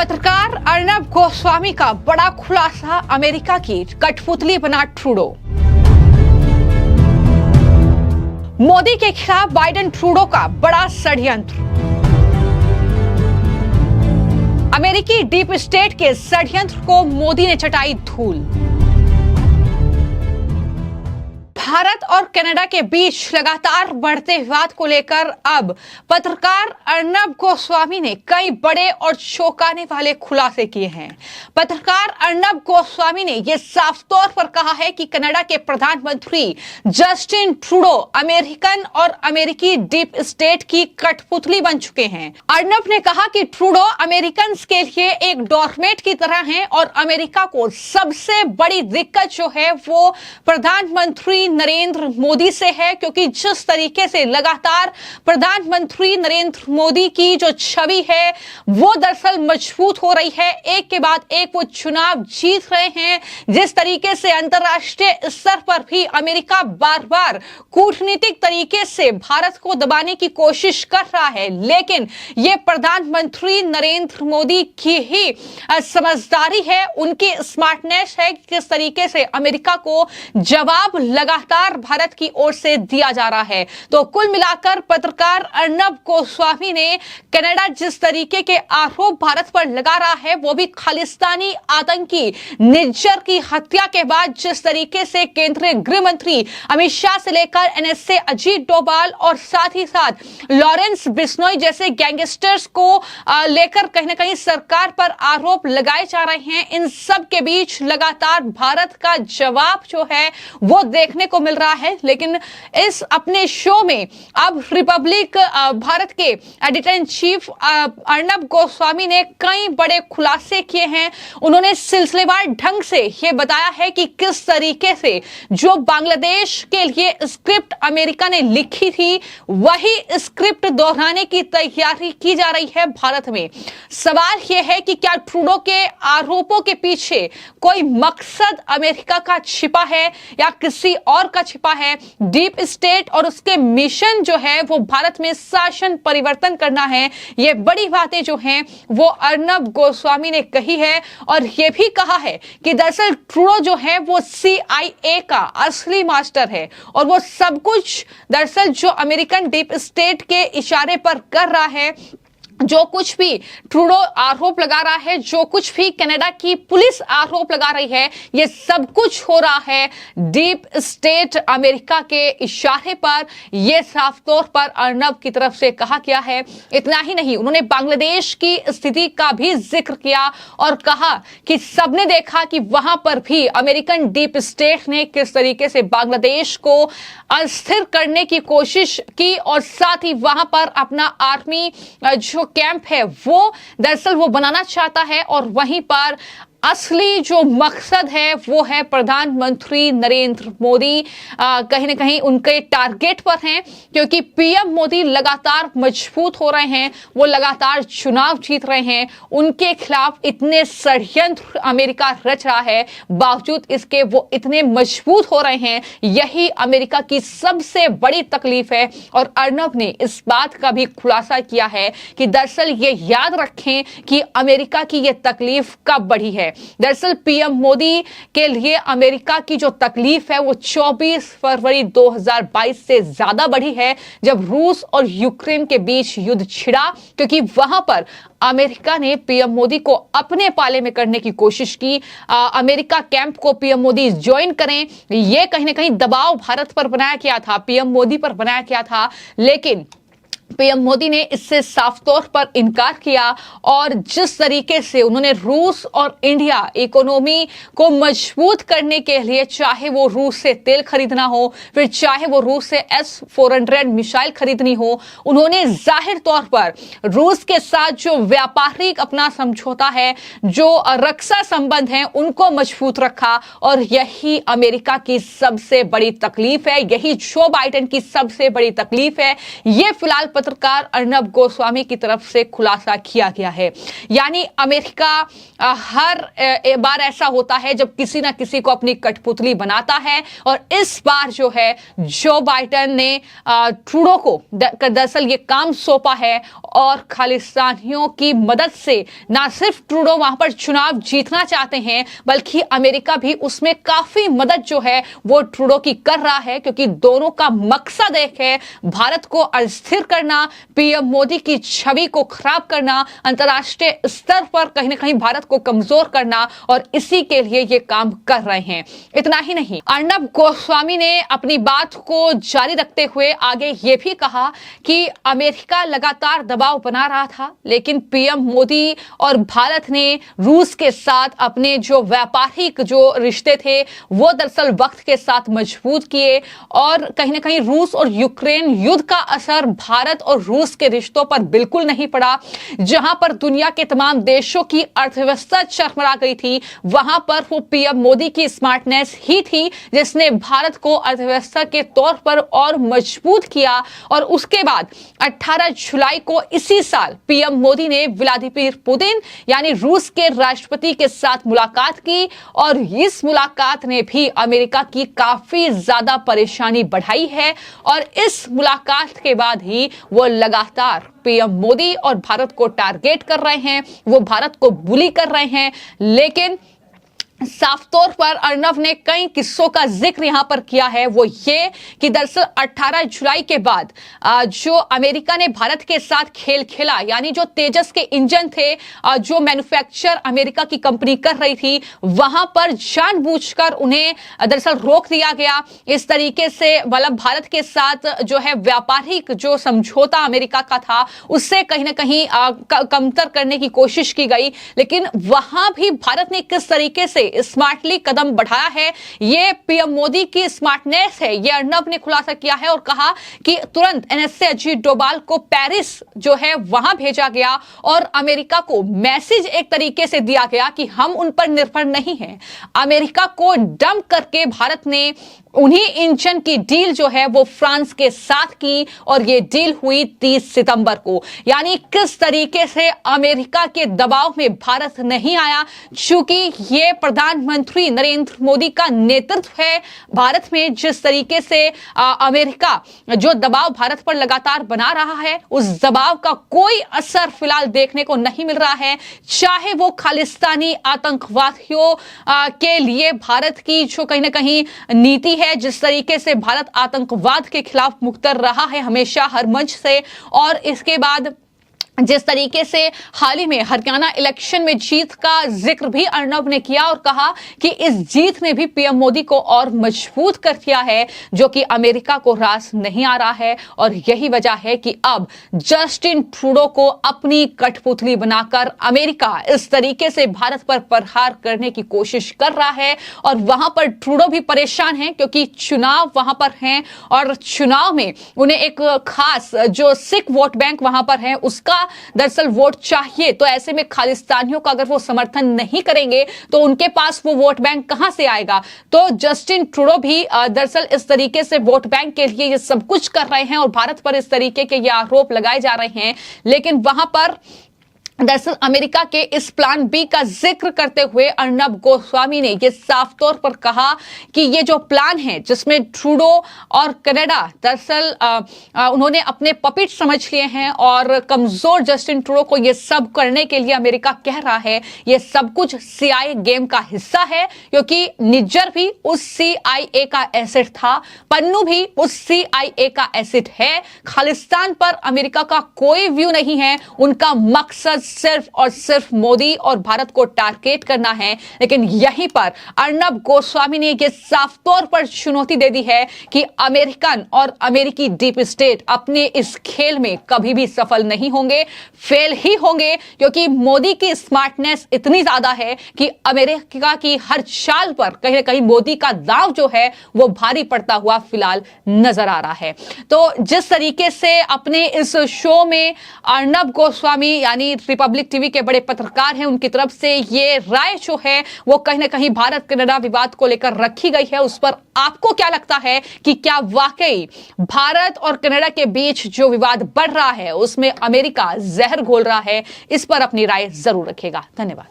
पत्रकार अर्नब गोस्वामी का बड़ा खुलासा, अमेरिका की कठपुतली बना ट्रूडो। मोदी के खिलाफ बाइडेन ट्रूडो का बड़ा षड्यंत्र। अमेरिकी डीप स्टेट के षड्यंत्र को मोदी ने चटाई धूल। भारत और कनाडा के बीच लगातार बढ़ते विवाद को लेकर अब पत्रकार अर्नब गोस्वामी ने कई बड़े और चौंकाने वाले खुलासे किए हैं। पत्रकार अर्नब गोस्वामी ने यह साफ तौर पर कहा है कि कनाडा के प्रधानमंत्री जस्टिन ट्रूडो अमेरिकन और अमेरिकी डीप स्टेट की कठपुतली बन चुके हैं। अर्नब ने कहा कि ट्रूडो अमेरिकन के लिए एक डोरमेट की तरह हैं और अमेरिका को सबसे बड़ी दिक्कत जो है वो प्रधानमंत्री नरेंद्र मोदी से है, क्योंकि जिस तरीके से लगातार प्रधानमंत्री नरेंद्र मोदी की जो छवि है वो दरअसल मजबूत हो रही है। एक के बाद एक वो चुनाव जीत रहे हैं। जिस तरीके से अंतर्राष्ट्रीय स्तर पर भी अमेरिका बार बार कूटनीतिक तरीके से भारत को दबाने की कोशिश कर रहा है, लेकिन ये प्रधानमंत्री नरेंद्र मोदी की ही समझदारी है, उनकी स्मार्टनेस है कि किस तरीके से अमेरिका को जवाब लगातार भारत की ओर से दिया जा रहा है। तो कुल मिलाकर पत्रकार अर्नब गोस्वामी ने कनाडा जिस तरीके के आरोप भारत पर लगा रहा है वो भी खालिस्तानी आतंकी निज्जर की हत्या के बाद जिस तरीके से केंद्रीय गृह मंत्री अमित शाह से लेकर एनएसए अजीत डोभाल और साथ ही साथ लॉरेंस बिश्नोई जैसे गैंगस्टर्स को लेकर कहीं ना कहीं सरकार पर आरोप लगाए जा रहे हैं, इन सब के बीच लगातार भारत का जवाब जो है वो देखने को मिल रहा है। लेकिन इस अपने शो में अब रिपब्लिक भारत के editor in chief Arnab Goswami ने कई बड़े खुलासे किए हैं। उन्होंने सिलसिलेवार ढंग से यह बताया है कि किस तरीके से जो बांग्लादेश के लिए स्क्रिप्ट अमेरिका ने लिखी थी वही स्क्रिप्ट दोहराने की तैयारी की जा रही है भारत में। सवाल यह है कि क्या ट्रूडो के आरोपों के पीछे कोई मकसद अमेरिका का छिपा है या किसी और का छिपा है। डीप स्टेट और उसके मिशन जो है वो भारत में शासन परिवर्तन करना है। ये बड़ी बातें जो हैं वो अर्नब गोस्वामी ने कही है और ये भी कहा है कि दरअसल ट्रूडो जो है वो CIA का असली मास्टर है और वो सब कुछ दरअसल जो अमेरिकन डीप स्टेट के इशारे पर कर रहा है। जो कुछ भी ट्रूडो आरोप लगा रहा है, जो कुछ भी कनाडा की पुलिस आरोप लगा रही है, ये सब कुछ हो रहा है डीप स्टेट अमेरिका के इशारे पर। यह साफ तौर पर अर्नब की तरफ से कहा गया है। इतना ही नहीं, उन्होंने बांग्लादेश की स्थिति का भी जिक्र किया और कहा कि सबने देखा कि वहां पर भी अमेरिकन डीप स्टेट ने किस तरीके से बांग्लादेश को अस्थिर करने की कोशिश की और साथ ही वहां पर अपना आर्मी जो कैंप है वो दरअसल वो बनाना चाहता है और वहीं पर असली जो मकसद है वो है प्रधानमंत्री नरेंद्र मोदी कहीं ना कहीं उनके टारगेट पर हैं, क्योंकि पीएम मोदी लगातार मजबूत हो रहे हैं, वो लगातार चुनाव जीत रहे हैं, उनके खिलाफ इतने षड्यंत्र अमेरिका रच रहा है, बावजूद इसके वो इतने मजबूत हो रहे हैं। यही अमेरिका की सबसे बड़ी तकलीफ है और अर्नब ने इस बात का भी खुलासा किया है कि दरअसल ये याद रखें कि अमेरिका की ये तकलीफ कब बढ़ी है। दरअसल पीएम मोदी के लिए अमेरिका की जो तकलीफ है वो 24 फरवरी 2022 से ज्यादा बढ़ी है, जब रूस और यूक्रेन के बीच युद्ध छिड़ा, क्योंकि वहां पर अमेरिका ने पीएम मोदी को अपने पाले में करने की कोशिश की। अमेरिका कैंप को पीएम मोदी ज्वाइन करें, यह कहीं ना कहीं दबाव भारत पर बनाया गया था, पीएम मोदी पर बनाया गया था, लेकिन पीएम मोदी ने इससे साफ तौर पर इनकार किया और जिस तरीके से उन्होंने रूस और इंडिया इकोनॉमी को मजबूत करने के लिए, चाहे वो रूस से तेल खरीदना हो, फिर चाहे वो रूस से S-400 मिसाइल खरीदनी हो, उन्होंने जाहिर तौर पर रूस के साथ जो व्यापारिक अपना समझौता है, जो रक्षा संबंध है, उनको मजबूत रखा। और यही अमेरिका की सबसे बड़ी तकलीफ है, यही जो बाइडेन की सबसे बड़ी तकलीफ है। ये फिलहाल पत्रकार अर्नब गोस्वामी की तरफ से खुलासा किया गया है। यानी अमेरिका हर बार ऐसा होता है जब किसी ना किसी को अपनी कठपुतली बनाता है, और इस बार जो है जो बाइडेन ने ट्रूडो को दरअसल ये काम सौंपा है, और खालिस्तानियों की मदद से ना सिर्फ ट्रूडो वहां पर चुनाव जीतना चाहते हैं, बल्कि अमेरिका भी उसमें काफी मदद जो है वो ट्रूडो की कर रहा है, क्योंकि दोनों का मकसद एक है, भारत को अस्थिर करना, पीएम मोदी की छवि को खराब करना, अंतर्राष्ट्रीय स्तर पर कहीं ना कहीं भारत को कमजोर करना, और इसी के लिए ये काम कर रहे हैं। इतना ही नहीं, अर्नब गोस्वामी ने अपनी बात को जारी रखते हुए आगे ये भी कहा कि अमेरिका लगातार दबाव बना रहा था, लेकिन पीएम मोदी और भारत ने रूस के साथ अपने जो व्यापारिक जो रिश्ते थे वो दरअसल वक्त के साथ मजबूत किए, और कहीं ना कहीं रूस और यूक्रेन युद्ध का असर भारत और रूस के रिश्तों पर बिल्कुल नहीं पड़ा। जहां पर दुनिया के तमाम देशों की अर्थव्यवस्था चरमरा गई थी, वहां पर वो पीएम मोदी की स्मार्टनेस ही थी जिसने भारत को अर्थव्यवस्था के तौर पर और मजबूत किया। और उसके बाद 18 जुलाई को इसी साल पीएम मोदी ने व्लादिमीर पुतिन यानी रूस के राष्ट्रपति के साथ मुलाकात की, और इस मुलाकात ने भी अमेरिका की काफी ज्यादा परेशानी बढ़ाई है, और इस मुलाकात के बाद ही वो लगातार पीएम मोदी और भारत को टारगेट कर रहे हैं, वो भारत को बुली कर रहे हैं। लेकिन साफ तौर पर अर्नब ने कई किस्सों का जिक्र यहां पर किया है, वो ये कि दरअसल 18 जुलाई के बाद जो अमेरिका ने भारत के साथ खेल खेला, यानी जो तेजस के इंजन थे जो मैन्युफैक्चर अमेरिका की कंपनी कर रही थी, वहां पर जानबूझकर उन्हें दरअसल रोक दिया गया। इस तरीके से मतलब भारत के साथ जो है व्यापारिक जो समझौता अमेरिका का था उससे कहीं ना कहीं कमतर करने की कोशिश की गई। लेकिन वहां भी भारत ने किस तरीके से स्मार्टली कदम बढ़ाया है, ये पीएम मोदी की स्मार्टनेस है, ये अर्नब ने खुलासा किया है, और कहा कि तुरंत एनएसए अजीत डोभाल को पेरिस जो है वहां भेजा गया, और अमेरिका को मैसेज एक तरीके से दिया गया कि हम उन पर निर्भर नहीं हैं। अमेरिका को डंप करके भारत ने उन्हीं इंजन की डील जो है वो फ्रांस के साथ की, और ये डील हुई 30 सितंबर को। यानी किस तरीके से अमेरिका के दबाव में भारत नहीं आया, चूंकि ये प्रधानमंत्री नरेंद्र मोदी का नेतृत्व है भारत में। जिस तरीके से अमेरिका जो दबाव भारत पर लगातार बना रहा है, उस दबाव का कोई असर फिलहाल देखने को नहीं मिल रहा है, चाहे वो खालिस्तानी आतंकवादियों के लिए भारत की जो कहीं ना कहीं नीति है, जिस तरीके से भारत आतंकवाद के खिलाफ मुक्तर रहा है हमेशा हर मंच से, और इसके बाद जिस तरीके से हाल ही में हरियाणा इलेक्शन में जीत का जिक्र भी अर्नब ने किया, और कहा कि इस जीत ने भी पीएम मोदी को और मजबूत कर दिया है, जो कि अमेरिका को रास नहीं आ रहा है। और यही वजह है कि अब जस्टिन ट्रूडो को अपनी कठपुतली बनाकर अमेरिका इस तरीके से भारत पर प्रहार करने की कोशिश कर रहा है, और वहां पर ट्रूडो भी परेशान है क्योंकि चुनाव वहां पर हैं, और चुनाव में उन्हें एक खास जो सिख वोट बैंक वहां पर है उसका दरअसल वोट चाहिए। तो ऐसे में खालिस्तानियों का अगर वो समर्थन नहीं करेंगे तो उनके पास वो वोट बैंक कहां से आएगा। तो जस्टिन ट्रूडो भी दरअसल इस तरीके से वोट बैंक के लिए ये सब कुछ कर रहे हैं, और भारत पर इस तरीके के ये आरोप लगाए जा रहे हैं। लेकिन वहां पर दरअसल अमेरिका के इस प्लान बी का जिक्र करते हुए अर्नब गोस्वामी ने यह साफ तौर पर कहा कि ये जो प्लान है जिसमें ट्रूडो और कनाडा दरअसल उन्होंने अपने पपिट समझ लिए हैं, और कमजोर जस्टिन ट्रूडो को ये सब करने के लिए अमेरिका कह रहा है ये सब कुछ CIA गेम का हिस्सा है, क्योंकि निज्जर भी उस CIA का एसेट था, पन्नू भी उस CIA का एसेट है। खालिस्तान पर अमेरिका का कोई व्यू नहीं है, उनका मकसद सिर्फ और सिर्फ मोदी और भारत को टारगेट करना है। लेकिन यहीं पर अर्नब गोस्वामी ने यह साफ तौर पर चुनौती दे दी है कि अमेरिकन और अमेरिकी डीप स्टेट अपने इस खेल में कभी भी सफल नहीं होंगे, फेल ही होंगे, क्योंकि मोदी की स्मार्टनेस इतनी ज्यादा है कि अमेरिका की हर चाल पर कहीं ना कहीं मोदी का दांव जो है वो भारी पड़ता हुआ फिलहाल नजर आ रहा है। तो जिस तरीके से अपने इस शो में अर्नब गोस्वामी यानी रिपब्लिक टीवी के बड़े पत्रकार हैं, उनकी तरफ से ये राय जो है वो कहीं ना कहीं भारत कनाडा विवाद को लेकर रखी गई है। उस पर आपको क्या लगता है कि क्या वाकई भारत और कनाडा के बीच जो विवाद बढ़ रहा है उसमें अमेरिका जहर घोल रहा है? इस पर अपनी राय जरूर रखिएगा। धन्यवाद।